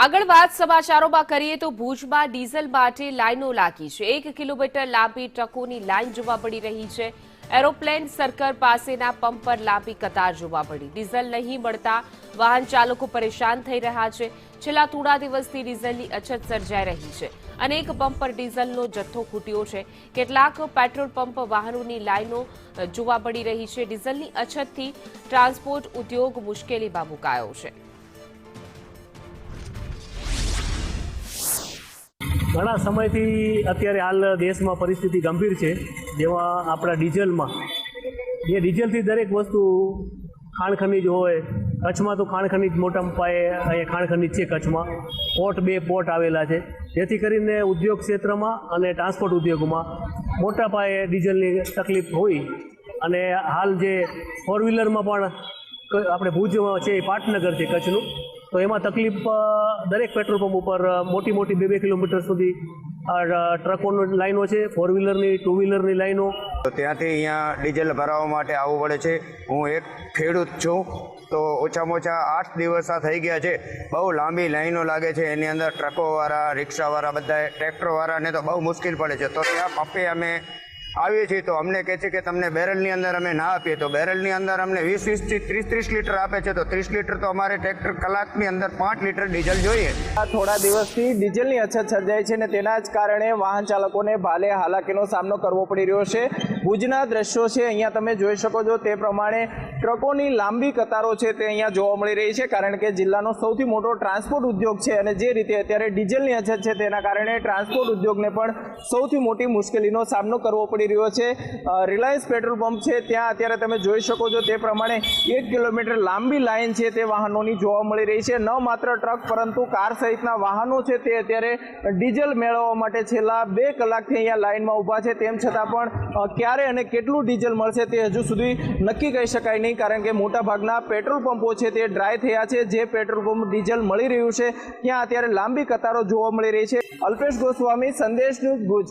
આગળ વાત સમાચારોમાં કરીએ તો ભુજમાં ડીઝલ માટે લાઈનો લાગી છે। 1 કિલોમીટર લાંબી ટ્રકોની લાઈન જોવા મળી રહી છે। એરોપ્લેન સર્કલ પાસેના પંપ પર લાંબી કતાર જોવા મળી। ડીઝલ નહીં મળતા વાહન ચાલકો પરેશાન થઈ રહ્યા છે। છેલ્લા થોડા દિવસથી ડીઝલની અછત સર્જાઈ રહી છે। અનેક પંપ પર ડીઝલનો જથ્થો ખૂટ્યો છે। કેટલાક પેટ્રોલ પંપ વાહનોની લાઈનો જોવા મળી રહી છે। ડીઝલની અછતથી ટ્રાન્સપોર્ટ ઉદ્યોગ મુશ્કેલીમાં મુકાયો છે। ઘણા સમયથી અત્યારે હાલ દેશમાં પરિસ્થિતિ ગંભીર છે, જેમાં આપણા ડીઝલમાં જે ડીઝલથી દરેક વસ્તુ ખાણ ખનીજ હોય, કચ્છમાં તો ખાણ ખનીજ મોટા પાયે અહીંયા ખાણ ખનીજ છે કચ્છમાં, પોર્ટ 2 પોર્ટ આવેલા છે, જેથી કરીને ઉદ્યોગ ક્ષેત્રમાં અને ટ્રાન્સપોર્ટ ઉદ્યોગમાં મોટા પાયે ડીઝલની તકલીફ હોય। અને હાલ જે ફોર વ્હીલરમાં પણ આપણે ભુજ છે એ પાટનગર છે કચ્છનું, તો એમાં તકલીફ દરેક પેટ્રોલ પંપ ઉપર મોટી 2-2 કિલોમીટર સુધી ટ્રકોની લાઈનો છે, ફોર વ્હીલરની, ટુ વ્હીલરની લાઈનો। તો ત્યાંથી અહીંયા ડીઝલ ભરાવવા માટે આવવું પડે છે। હું એક ખેડૂત છું, તો ઓછામાં ઓછા 8 દિવસ થઈ ગયા છે। બહુ લાંબી લાઈનો લાગે છે, એની અંદર ટ્રકોવાળા, રિક્ષાવાળા, બધા ટ્રેક્ટરવાળાને તો બહુ મુશ્કેલ પડે છે। તો ત્યાં પંપે અમે આવીએ છીએ તો અમને કહે છે કે તમને બેરલની અંદર અમે ના આપીએ, તો બેરલની અંદર અમને 20 થી 30 લીટર આપે છે, તો 30 લીટર તો અમારે ટ્રેક્ટર કલાકની અંદર 5 લીટર ડીઝલ જોઈએ। થોડા દિવસથી ડીઝલની અછત સર્જાઈ છે અને તેના જ કારણે વાહન ચાલકોને ભારે હાલાકીનો સામનો કરવો પડી રહ્યો છે। ભુજના દ્રશ્યો છે, અહીંયા તમે જોઈ શકો છો તે પ્રમાણે ટ્રકોની લાંબી કતારો છે તે અહીંયા જોવા મળી રહી છે, કારણ કે જિલ્લાનો સૌથી મોટો ટ્રાન્સપોર્ટ ઉદ્યોગ છે અને જે રીતે અત્યારે ડીઝલની અછત છે તેના કારણે ટ્રાન્સપોર્ટ ઉદ્યોગને પણ સૌથી મોટી મુશ્કેલીનો સામનો કરવો પડી રહ્યો છે। રિલાયન્સ પેટ્રોલ પંપ છે ત્યાં અત્યારે તમે જોઈ શકો છો તે પ્રમાણે 1 કિલોમીટર લાંબી લાઈન છે તે વાહનોની જોવા મળી રહી છે। ન માત્ર ટ્રક પરંતુ કાર સહિતના વાહનો છે તે અત્યારે ડીઝલ મેળવવા માટે છેલ્લા 2 કલાકથી અહીંયા લાઈનમાં ઊભા છે। તેમ છતાં પણ ક્યારે અને કેટલું ડીઝલ મળશે તે હજુ સુધી નક્કી કહી શકાય નહીં, કારણ કે મોટાભાગના પેટ્રોલ પંપો છે તે ડ્રાય થયા છે। જે પેટ્રોલ પંપ ડીઝલ મળી રહ્યું છે ત્યાં અત્યારે લાંબી કતારો જોવા મળી રહી છે। અલ્પેશ ગોસ્વામી, સંદેશ ન્યૂઝ, ભુજ।